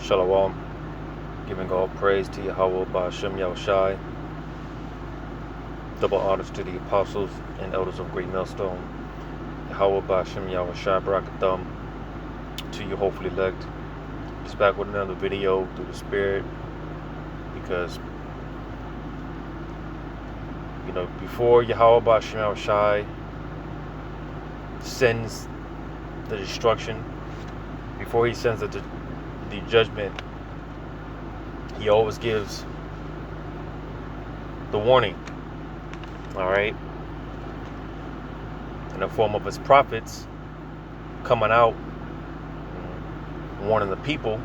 Shalom, giving all praise to Yahweh Ba'Shem Yahushai. Double honors to the apostles and elders of Great Millstone. Yahweh Ba'Shem Yahushai Barakatham to you hopefully elect. Just back with another video through the Spirit, because before Yahweh Ba'Shem Yahushai sends the destruction, before he sends the judgment, he always gives the warning, all right, in the form of his prophets coming out, warning the people,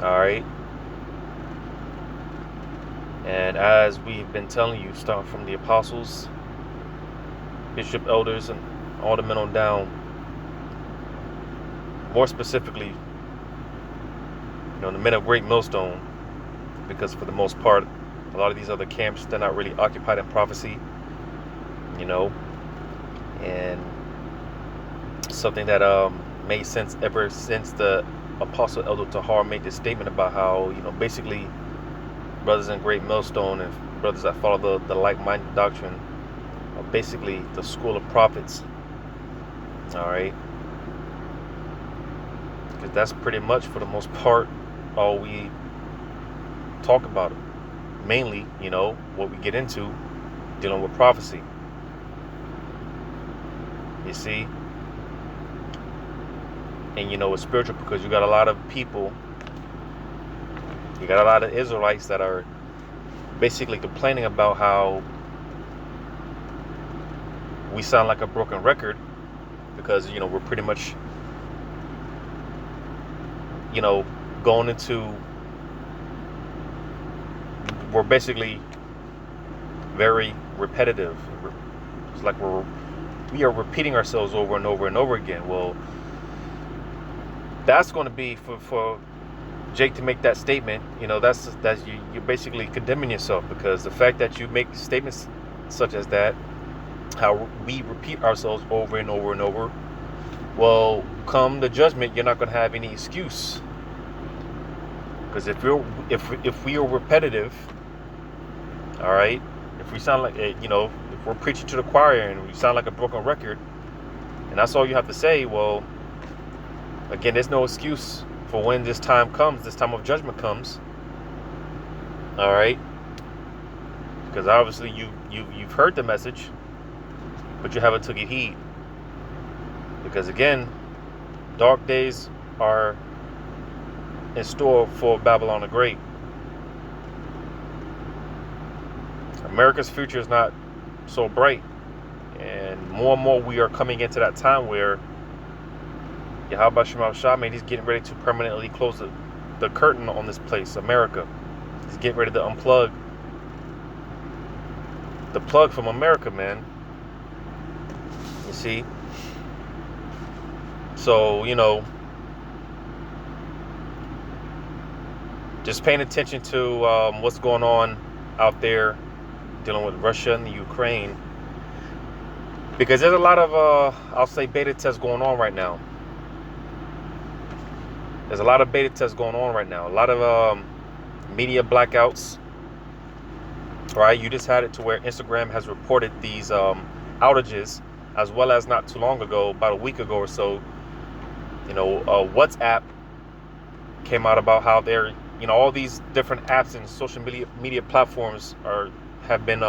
all right. And as we've been telling you, starting from the apostles, bishop, elders, and all the men on down, more specifically, the men of Great Millstone, because for the most part, a lot of these other camps, they're not really occupied in prophecy, and something that made sense ever since the Apostle Elder Tahar made this statement about how, basically brothers in Great Millstone and brothers that follow the like-minded doctrine are basically the school of prophets, all right? Because that's pretty much, for the most part, all we talk about. Mainly, what we get into, dealing with prophecy. You see? And it's spiritual, because you got a lot of people, you got a lot of Israelites that are basically complaining about how we sound like a broken record, because we're pretty much going into, we're basically very repetitive. It's like we are repeating ourselves over and over and over again. Well, that's going to be for Jake to make that statement. That's you're basically condemning yourself, because the fact that you make statements such as that, how we repeat ourselves over and over and over, well, come the judgment, you're not going to have any excuse. Because if we are repetitive, all right, if we sound like if we're preaching to the choir and we sound like a broken record, and that's all you have to say, well, again, there's no excuse for when this time comes, this time of judgment comes, all right, because obviously you've heard the message, but you haven't took heed. Because again, dark days are in store for Babylon the Great. America's future is not so bright, and more we are coming into that time where Yahweh Shema Shah, man, he's getting ready to permanently close the curtain on this place, America. He's getting ready to unplug the plug from America, man. You see? So, just paying attention to what's going on out there, dealing with Russia and the Ukraine, because there's a lot of I'll say beta tests going on right now. There's a lot of beta tests going on right now. A lot of media blackouts. Right? You just had it to where Instagram has reported these outages, as well as not too long ago, about a week ago or so, WhatsApp came out about how they're, all these different apps and social media platforms have been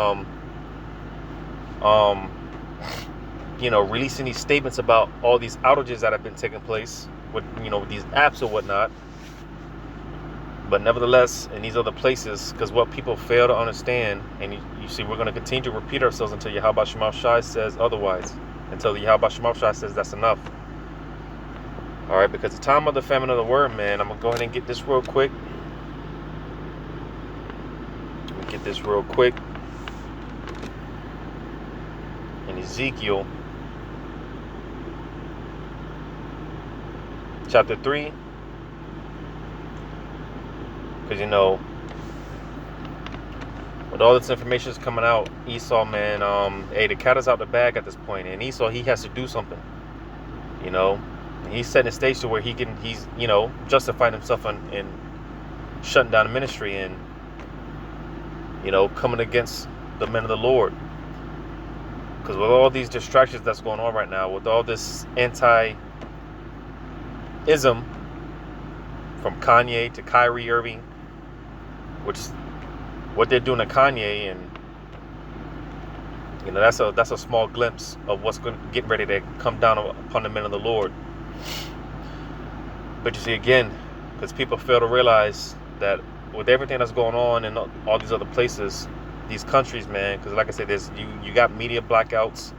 releasing these statements about all these outages that have been taking place with with these apps or whatnot. But nevertheless, in these other places, because what people fail to understand, and you see, we're going to continue to repeat ourselves until Yahweh Shema Shai says otherwise, until Yahweh Shema Shai says that's enough. All right, because the time of the famine of the word, man, I'm going to go ahead and get this real quick. In Ezekiel chapter 3, because with all this information is coming out, Esau, man, hey, the cat is out the bag at this point, and Esau, he has to do something, And he's setting a stage to where he's justifying himself in shutting down the ministry and coming against the men of the Lord. Because with all these distractions that's going on right now, with all this anti-ism from Kanye to Kyrie Irving, which is what they're doing to Kanye, and that's a small glimpse of what's going to get ready to come down upon the men of the Lord. But you see, again, because people fail to realize that with everything that's going on in all these other places, these countries, man, because like I said, you got media blackouts,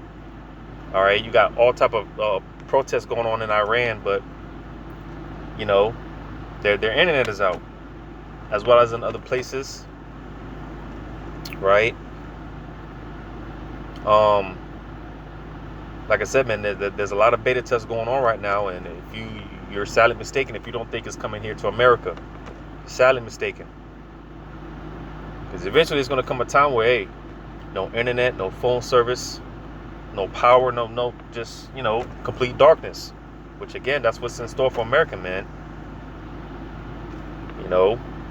all right, you got all type of protests going on in Iran, but their internet is out, as well as in other places, right? Like I said, man, there's a lot of beta tests going on right now, and if you're sadly mistaken if you don't think it's coming here to America. Sadly mistaken. Because eventually it's going to come a time where, hey, no internet, no phone service, no power, no, just, complete darkness. Which, again, that's what's in store for America, man.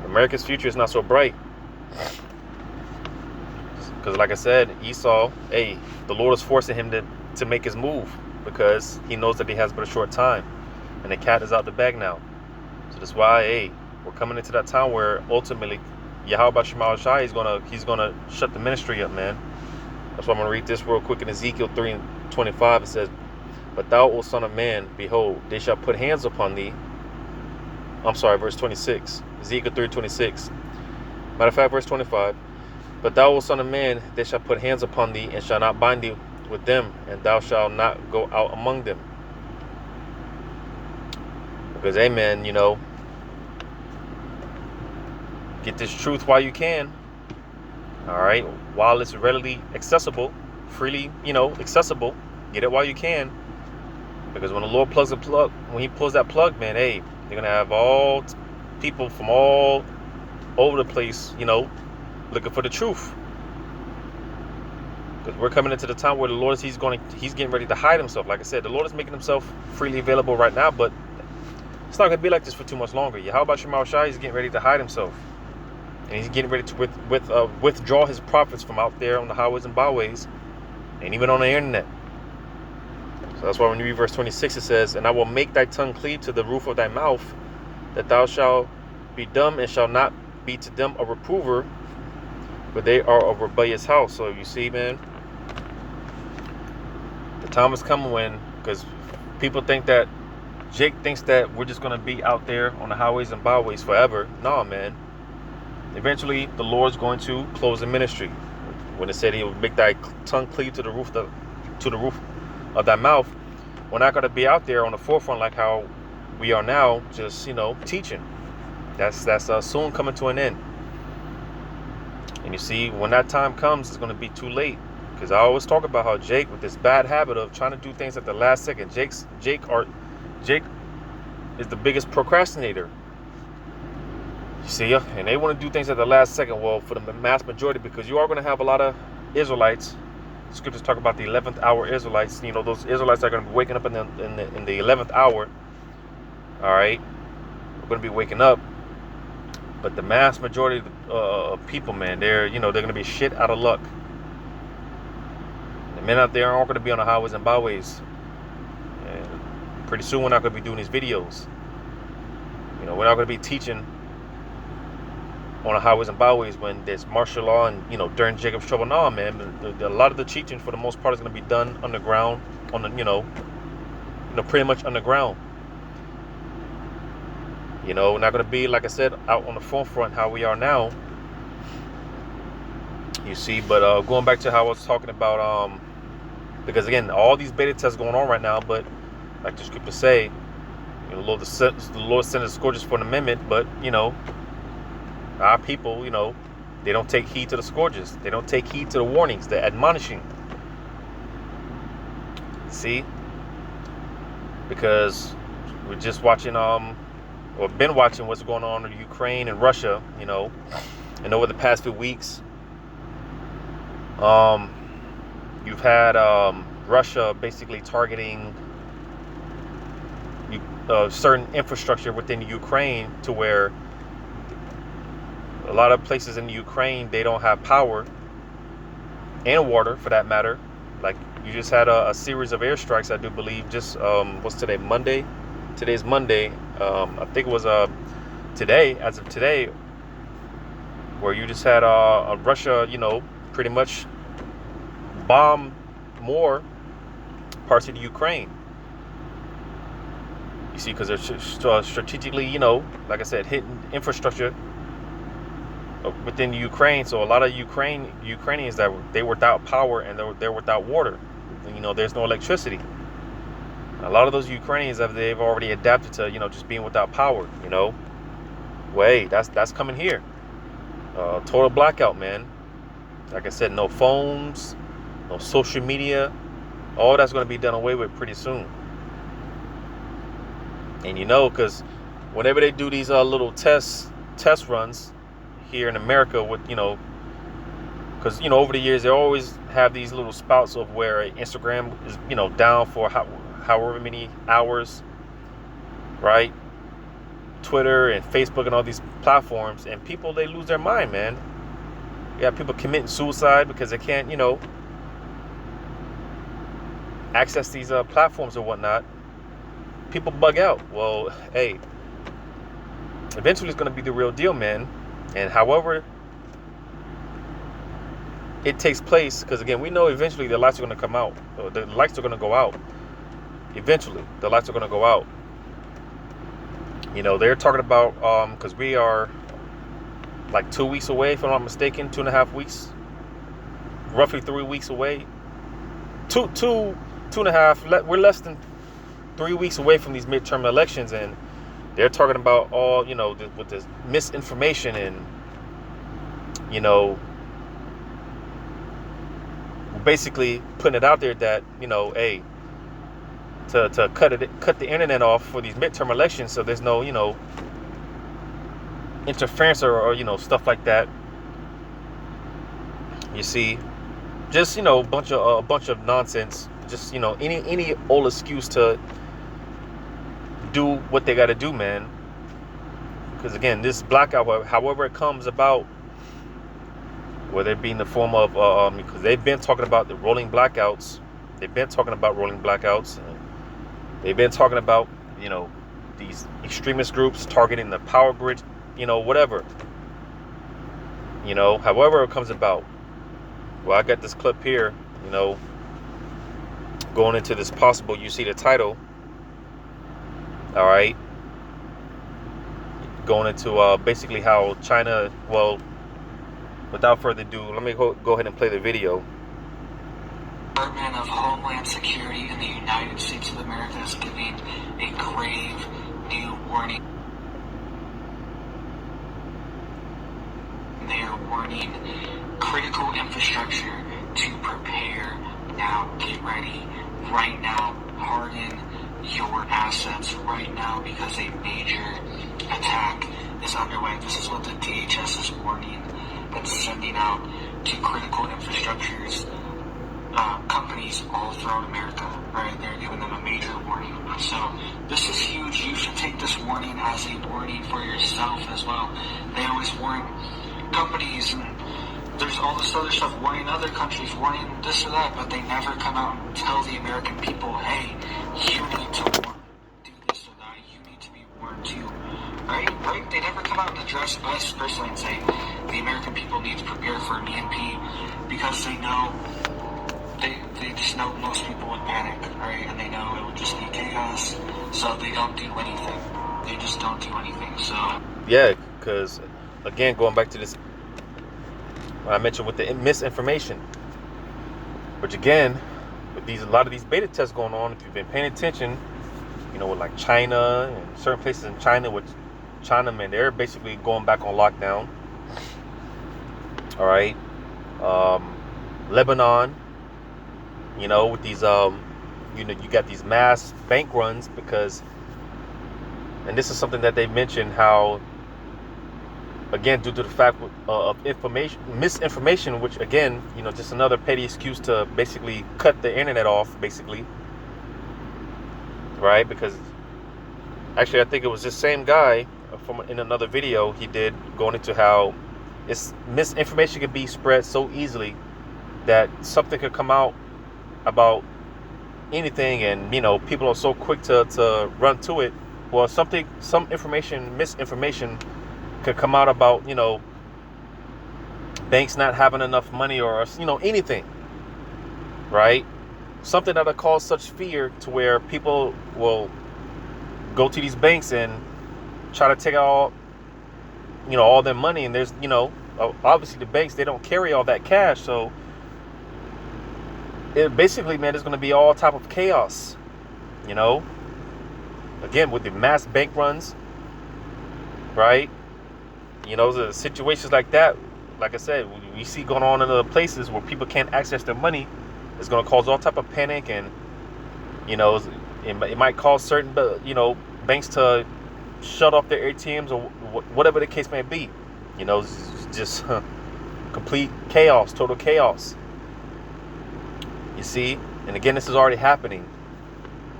America's future is not so bright. Because, like I said, Esau, hey, the Lord is forcing him to make his move because he knows that he has but a short time. And the cat is out the bag now. So that's why, hey, we're coming into that time where ultimately Yahweh Shema Shai, he's gonna shut the ministry up, man. That's why I'm gonna read this real quick in Ezekiel 3:25. It says, "But thou, O son of man, behold, they shall put hands upon thee." I'm sorry, verse 26. Ezekiel 3:26. Matter of fact, verse 25. "But thou, O son of man, they shall put hands upon thee, and shall not bind thee with them, and thou shalt not go out among them." Because, amen, get this truth while you can. All right, while it's readily accessible, freely, accessible, get it while you can. Because when the Lord plugs the plug, when He pulls that plug, man, hey, they're gonna have all people from all over the place, looking for the truth. Because we're coming into the time where the Lord He's getting ready to hide Himself. Like I said, the Lord is making Himself freely available right now, but it's not gonna be like this for too much longer. How about Shema Shai? He's getting ready to hide Himself. And He's getting ready to withdraw His prophets from out there on the highways and byways, and even on the internet. So that's why when you read verse 26, it says, "And I will make thy tongue cleave to the roof of thy mouth, that thou shalt be dumb and shall not be to them a reprover, for they are a rebellious house." So you see, man, the time is coming when, because people think that Jake thinks that we're just going to be out there on the highways and byways forever. No, man. Eventually, the Lord's going to close the ministry. When it said He will make thy tongue cleave to the roof of thy mouth, we're not going to be out there on the forefront like how we are now, just teaching. That's soon coming to an end. And you see, when that time comes, it's going to be too late. Because I always talk about how Jake, with this bad habit of trying to do things at the last second, Jake is the biggest procrastinator. You see, and they want to do things at the last second. Well, for the mass majority, because you are going to have a lot of Israelites. Scriptures talk about the 11th hour Israelites. Those Israelites are going to be waking up in the 11th hour. All right, we're going to be waking up. But the mass majority of people, man, they're going to be shit out of luck. The men out there aren't going to be on the highways and byways. And pretty soon, we're not going to be doing these videos. We're not going to be teaching on the highways and byways when there's martial law and during Jacob's trouble. No, man, a lot of the teaching for the most part is going to be done underground, on the pretty much underground. We're not going to be, like I said, out on the forefront how we are now. You see, but going back to how I was talking about, because again, all these beta tests going on right now, but like the scriptures say, the Lord sent His scourges for an amendment, but our people, they don't take heed to the scourges. They don't take heed to the warnings, the admonishing. See? Because we're just watching, or been watching what's going on in Ukraine and Russia, and over the past few weeks, you've had Russia basically targeting, certain infrastructure within Ukraine, to where a lot of places in Ukraine, they don't have power and water, for that matter. Like, you just had a series of airstrikes, I do believe, just what's today, Monday? Today's Monday. I think it was today, as of today, where you just had Russia, pretty much bomb more parts of the Ukraine. You see, because they're strategically, like I said, hitting infrastructure within Ukraine. So a lot of Ukrainians, that they were without power, and they're without water. There's no electricity. A lot of those Ukrainians, they've already adapted to just being without power. Well, hey, that's coming here. Total blackout, man. Like I said, no phones, no social media. All that's going to be done away with pretty soon. And because whenever they do these little test runs here in America, with because over the years they always have these little spouts of where Instagram is down for however many hours, right? Twitter and Facebook and all these platforms, and people, they lose their mind, man. You got people committing suicide because they can't access these platforms or whatnot. People bug out. Well, hey, eventually it's going to be the real deal, man. And however it takes place, because again, we know eventually the lights are going to come out. The lights are going to go out. Eventually, the lights are going to go out. They're talking about, because we are like 2 weeks away, if I'm not mistaken, 2.5 weeks, roughly 3 weeks away. Two and a half. We're less than 3 weeks away from these midterm elections, and they're talking about all, with this misinformation and, basically putting it out there that, hey, to cut the internet off for these midterm elections, so there's no, interference or stuff like that. You see, just a bunch of nonsense. Just any old excuse to do what they got to do, man. Because again, this blackout, however it comes about, whether it be in the form of because they've been talking about the rolling blackouts. They've been talking about rolling blackouts. They've been talking about these extremist groups targeting the power grid, whatever. However it comes about. Well, I got this clip here, going into this possible, you see the title, all right, going into basically how China, well, without further ado, let me go ahead and play the video. Department of Homeland Security in the United States of America is giving a grave new warning. They are warning critical infrastructure to prepare now. Get ready right now. Harden your assets right now, because a major attack is underway. This is what the DHS is warning and sending out to critical infrastructures, companies all throughout America, right? They're giving them a major warning. So this is huge. You should take this warning as a warning for yourself as well. They always warn companies, and there's all this other stuff, warning other countries, warning this or that, but they never come out and tell the American people, hey, you need to do this or that. You need to be warned too. Right? They never come out and address us personally and say the American people need to prepare for an EMP, because they know, they just know most people would panic, right? And they know it would just be chaos, so they don't do anything. They just don't do anything. So yeah, because again, going back to this, what I mentioned with the misinformation, which again, with a lot of these beta tests going on, if you've been paying attention, with like China and certain places in China, which China, man, they're basically going back on lockdown. All right, Lebanon, with these, you got these mass bank runs because, and this is something that they mentioned, how, again, due to the fact of misinformation, which again, just another petty excuse to basically cut the internet off, basically, right? Because Actually, I think it was this same guy from in another video he did, going into how misinformation can be spread so easily that something could come out about anything, and people are so quick to run to it. Well, some misinformation could come out about banks not having enough money, or anything, right? Something that'll cause such fear to where people will go to these banks and try to take out all their money. And there's obviously the banks, they don't carry all that cash, so it basically, man, there's going to be all type of chaos, again, with the mass bank runs, right? The situations like that, like I said, we see going on in other places where people can't access their money. It's going to cause all type of panic, and it might cause certain banks to shut off their ATMs, or whatever the case may be. Just complete chaos, total chaos. You see, and again, this is already happening.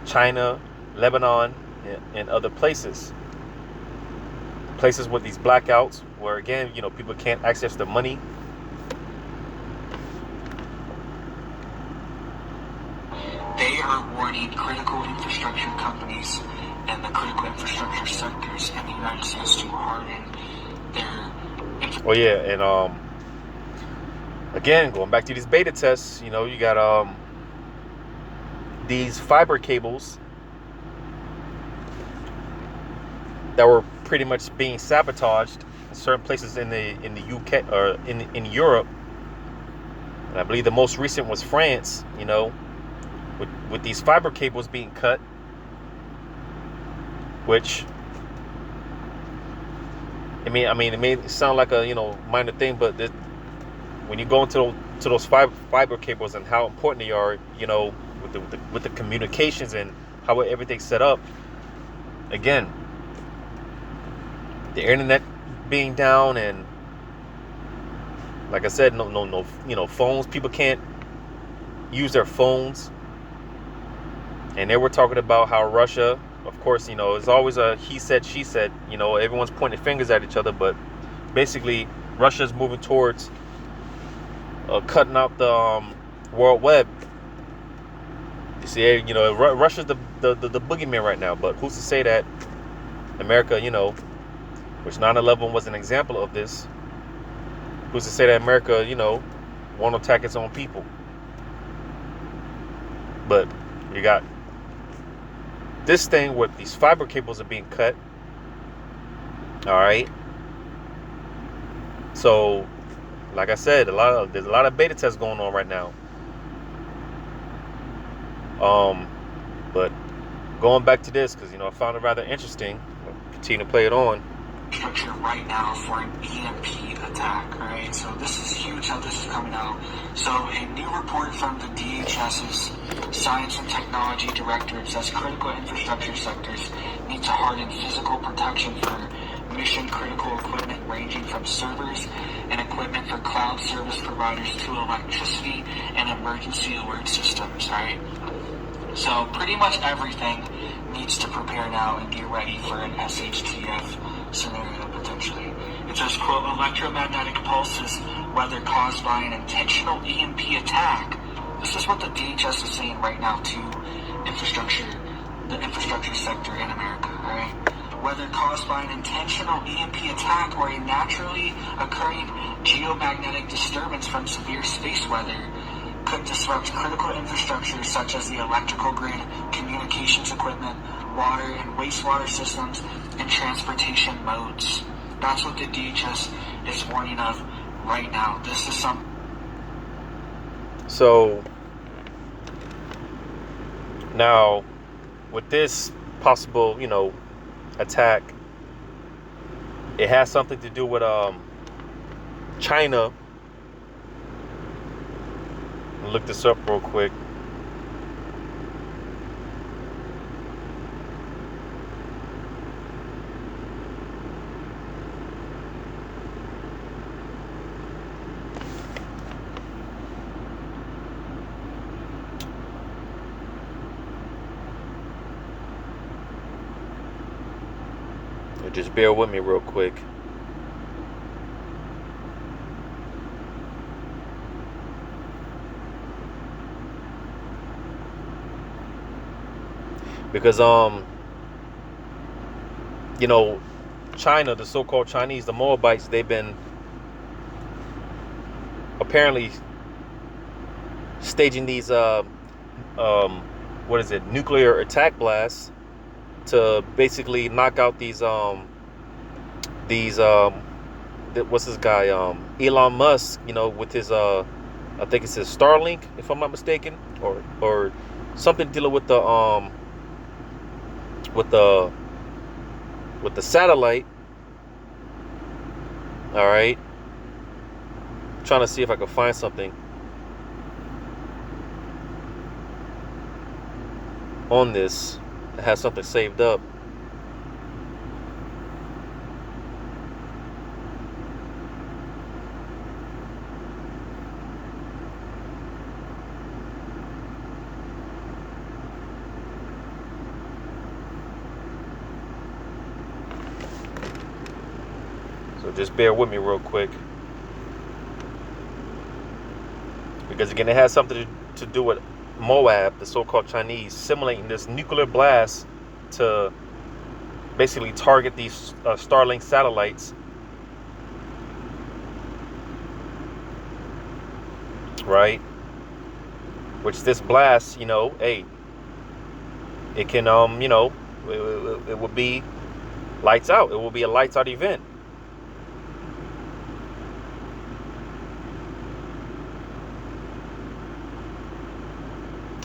China, Lebanon, and other places with these blackouts, where again, people can't access their money. They are warning critical infrastructure companies and the critical infrastructure sectors in the United States to harden their. Oh yeah, and again, going back to these beta tests, you got these fiber cables that were pretty much being sabotaged in certain places in the UK, or in Europe. And I believe the most recent was France, with these fiber cables being cut, which it may sound like a minor thing, but when you go into those fiber cables and how important they are, with the communications and how everything's set up, again, the internet being down, and like I said, no phones. People can't use their phones. And they were talking about how Russia, of course, it's always a he said, she said. Everyone's pointing fingers at each other, but basically, Russia's moving towards cutting out the World Web. You see, Russia's the boogeyman right now. But who's to say that America, which 9/11 was an example of this, who's to say that America, won't attack its own people? But you got this thing where these fiber cables are being cut. All right. So, like I said, there's a lot of beta tests going on right now. But going back to this, because I found it rather interesting. I'll continue to play it on. Structure right now for an EMP attack. All right. So this is huge how this is coming out. So a new report from the DHS's Science and Technology Directorate says critical infrastructure sectors need to harden physical protection for mission critical equipment ranging from servers and equipment for cloud service providers to electricity and emergency alert systems, right? So pretty much everything needs to prepare now and get ready for an SHTF scenario potentially. It says, quote, electromagnetic pulses, whether caused by an intentional EMP attack. This is what the DHS is saying right now to the infrastructure sector in America, alright? Whether caused by an intentional EMP attack or a naturally occurring geomagnetic disturbance from severe space weather, could disrupt critical infrastructure such as the electrical grid, communications equipment, water and wastewater systems, and transportation modes. That's what the DHS is warning of right now. This is So now, with this possible, attack, it has something to do with China. Look this up real quick. Just bear with me real quick. Because China, the so-called Chinese, the Moabites, they've been apparently staging these nuclear attack blasts to basically knock out these what's this guy, Elon Musk, with his I think it's his Starlink, if I'm not mistaken, or something dealing with with the with the satellite. All right, trying to see if I can find something on this that has something saved up. So just bear with me real quick, because again, it has something to do with Moab, the so-called Chinese, simulating this nuclear blast to basically target these Starlink satellites, right? Which this blast, hey, it can, it would be lights out. It will be a lights out event.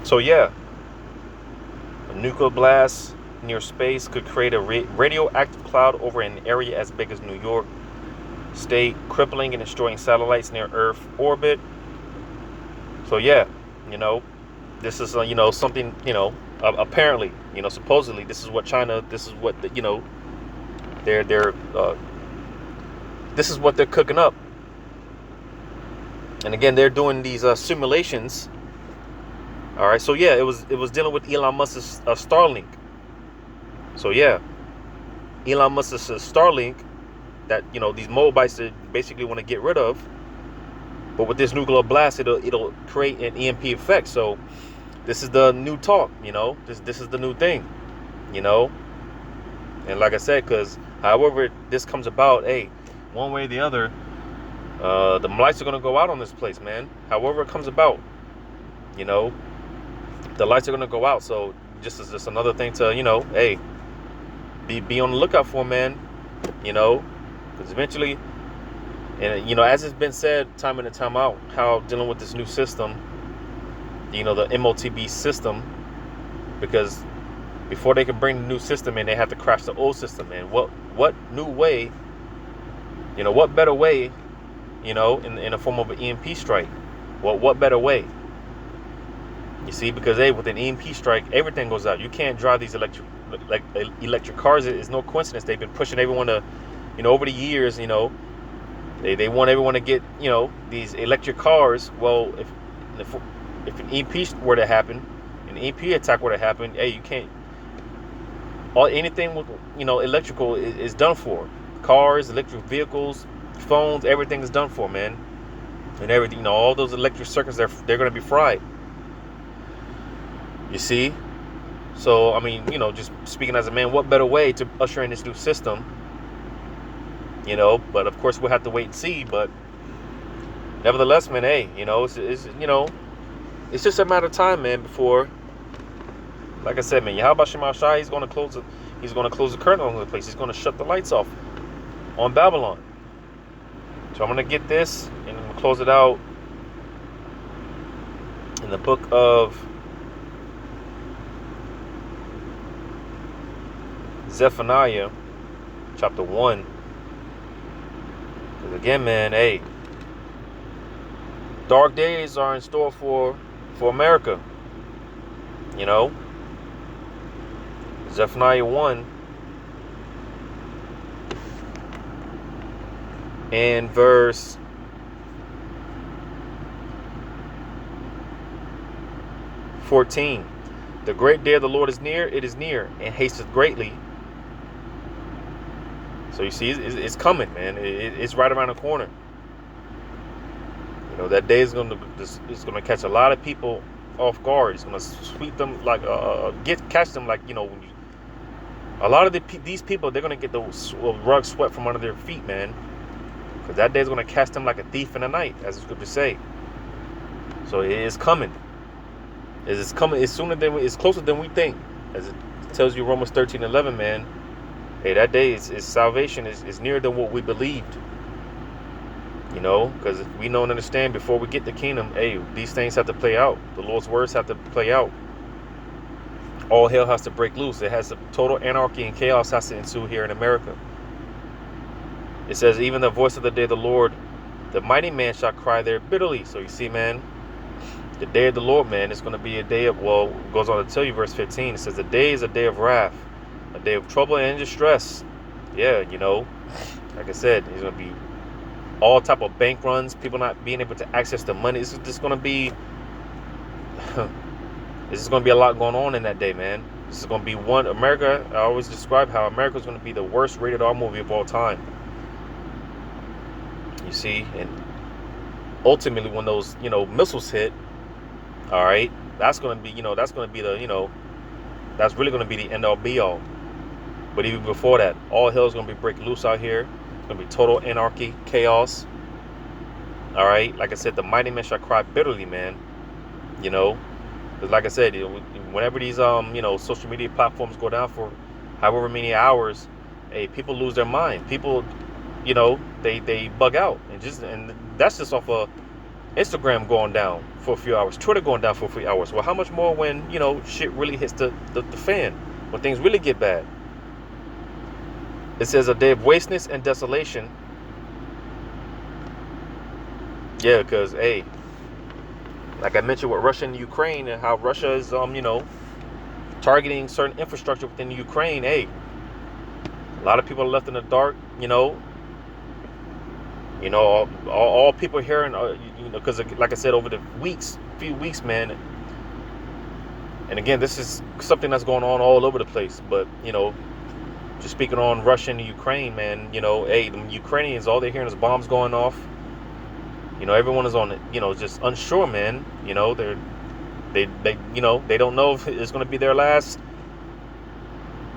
So yeah, a nuclear blast near space could create a radioactive cloud over an area as big as New York State, crippling and destroying satellites near Earth orbit. So yeah, this is something, apparently, supposedly this is what China, this is what they're this is what they're cooking up. And again, they're doing these simulations. All right, so yeah, it was dealing with Elon Musk's Starlink. So yeah, Elon Musk's Starlink that these Moabites basically want to get rid of. But with this nuclear blast, it'll create an EMP effect. So this is the new talk, This is the new thing, And like I said, because however this comes about, hey, one way or the other, the lights are gonna go out on this place, man. However it comes about, the lights are gonna go out. So just another thing to hey, be on the lookout for, man. Because eventually, and as it's been said time in and time out, how dealing with this new system, the MOTB system, because before they can bring the new system in, they have to crash the old system. And what new way, what better way, in the form of an EMP strike? What better way? You see, because with an EMP strike, everything goes out. You can't drive these electric cars. It's no coincidence. They've been pushing everyone to, over the years, they want everyone to get, these electric cars. Well, if an EMP were to happen, an EMP attack were to happen, hey, you can't. Anything with electrical is done for. Cars, electric vehicles, phones, everything is done for, man. And everything, all those electric circuits, they're going to be fried. You see? So, I mean, just speaking as a man, what better way to usher in this new system? But of course we'll have to wait and see. But nevertheless, man, hey, it's just a matter of time, man, before, like I said, man, Yahweh Shema Shai, he's going to close the curtain on the place. He's going to shut the lights off on Babylon. So I'm going to get this, and I'm going to close it out in the book of Zephaniah, chapter 1. Because again, man, hey, dark days are in store for America. Zephaniah 1 and verse 14. The great day of the Lord is near, it is near, and hasteth greatly. So you see, it's coming, man. It's right around the corner. You know, that day is it's gonna catch a lot of people off guard. It's gonna sweep them like catch them like, you know, when you, a lot of these people, they're gonna get the rug swept from under their feet, man. Because that day is gonna catch them like a thief in the night, as the scriptures say. So it is coming. It's coming. It's closer than we think, as it tells you Romans 13:11, man. Hey, that day is salvation is nearer than what we believed. You know, because we know and understand before we get the kingdom, hey, these things have to play out. The Lord's words have to play out. All hell has to break loose. It has to, total anarchy and chaos has to ensue here in America. It says, even the voice of the day of the Lord, the mighty man shall cry there bitterly. So you see, man, the day of the Lord, man, is going to be a day of, well, it goes on to tell you, verse 15, it says, the day is a day of wrath, a day of trouble and distress. Yeah, you know, like I said, there's going to be all type of bank runs, people not being able to access the money. This is just going to be, this is going to be a lot going on in that day, man. This is going to be America, I always describe how America is going to be the worst rated R movie of all time. You see, and ultimately when those, you know, missiles hit, all right, that's going to be, you know, that's going to be the, you know, that's really going to be the end all be all. But even before that, all hell is going to be breaking loose out here. It's going to be total anarchy, chaos. All right, like I said, the mighty man shall cry bitterly, man. You know, because like I said, whenever these you know, social media platforms go down for however many hours, hey, people lose their mind. People, you know, they bug out, and that's just off of Instagram going down for a few hours, Twitter going down for a few hours. Well, how much more when, you know, shit really hits the fan, when things really get bad? It says a day of wasteness and desolation. Yeah, because, hey, like I mentioned with Russia and Ukraine, and how Russia is, you know, targeting certain infrastructure within Ukraine. Hey, a lot of people are left in the dark, you know. You know, all people hearing, you know, because like I said, over the few weeks, man. And again, this is something that's going on all over the place. But, you know, just speaking on Russia and Ukraine, man, you know, hey, the Ukrainians, all they're hearing is bombs going off. You know, everyone is on it, you know, just unsure, man. You know, they you know, they don't know if it's going to be their last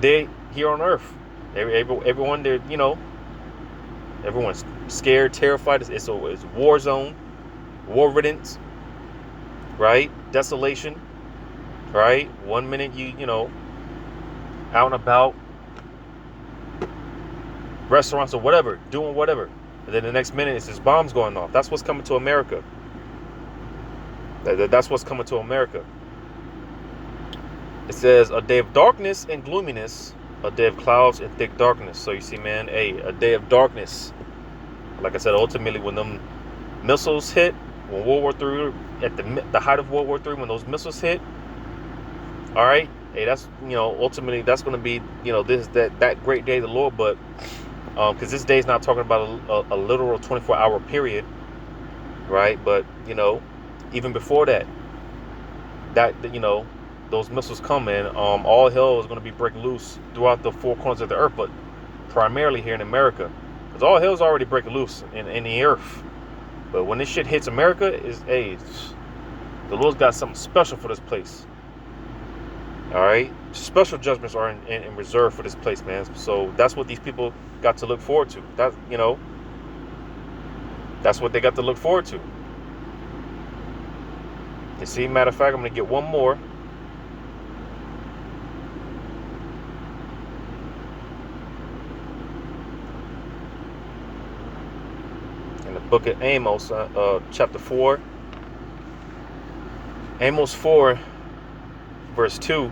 day here on Earth. Everyone, they're, you know, everyone's scared, terrified. It's war zone, war riddance, right? Desolation, right? 1 minute you know, out and about, restaurants or whatever, doing whatever. And then the next minute it's just bombs going off. That's what's coming to America. That's what's coming to America. It says a day of darkness and gloominess, a day of clouds and thick darkness. So you see, man, hey, a day of darkness. Like I said, ultimately when them missiles hit, when World War III, at the height of World War III, when those missiles hit, all right, hey, that's, you know, ultimately that's going to be, you know, that great day of the Lord. But because this day is not talking about a literal 24-hour period, right? But, you know, even before that, you know, those missiles come in, all hell is going to be breaking loose throughout the four corners of the earth, but primarily here in America, because all hell is already breaking loose in the earth. But when this shit hits America, hey, the Lord's got something special for this place. All right, special judgments are in reserve for this place, man. So that's what these people got to look forward to. That, you know, that's what they got to look forward to. You see, matter of fact, I'm gonna get one more. In the book of Amos, chapter 4, Amos 4, verse 2.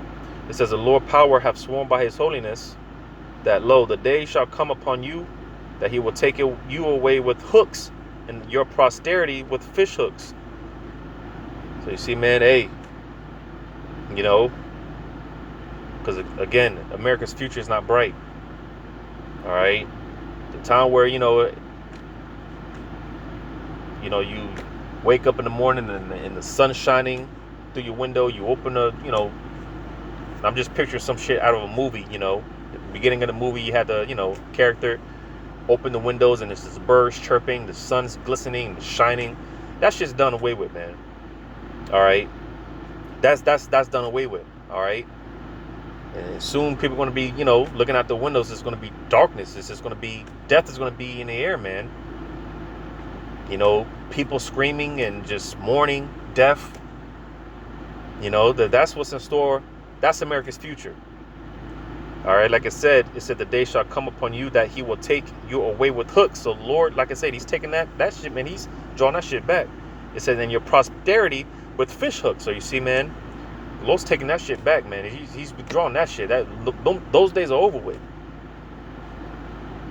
It says, the Lord power hath sworn by his holiness, that lo, the day shall come upon you, that he will take you away with hooks, and your posterity with fish hooks. So you see, man, hey, you know, because again, America's future is not bright. All right, the time where, you know, you wake up in the morning and the sun's shining through your window. You open you know, I'm just picturing some shit out of a movie, you know, beginning of the movie, you had the, character open the windows and there's this birds chirping, the sun's glistening, the shining. That shit's done away with, man. All right, that's done away with. All right, and soon people are going to be, looking out the windows. It's going to be darkness. It's just going to be death. Is going to be in the air, man. People screaming and just mourning death. That's what's in store. That's America's future. All right, like I said, it said the day shall come upon you that he will take you away with hooks. So Lord, like I said, he's taking that shit, man. He's drawing that shit back. It said, and your prosperity with fish hooks. So you see, man, the Lord's taking that shit back, man. He's withdrawing that shit. Those days are over with.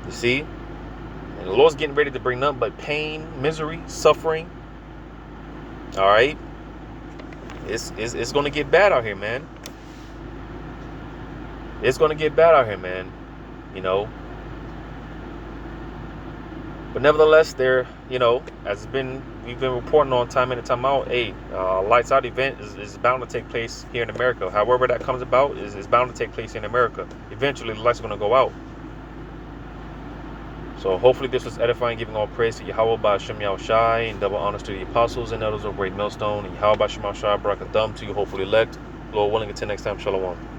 You see? And the Lord's getting ready to bring nothing but pain, misery, suffering. All right? It's going to get bad out here, man. It's going to get bad out here, man. But nevertheless, there, as we've been reporting on time in and time out, Lights Out event is bound to take place here in America. However that comes about is bound to take place in America. Eventually, the lights are going to go out. So hopefully this was edifying, giving all praise to Yahweh by Hashem Yahushai, and double honors to the apostles and elders of Great Millstone, and Yahweh by Hashem Yahushai, Barakatham to you hopefully elect. Lord willing, until next time, Shalom.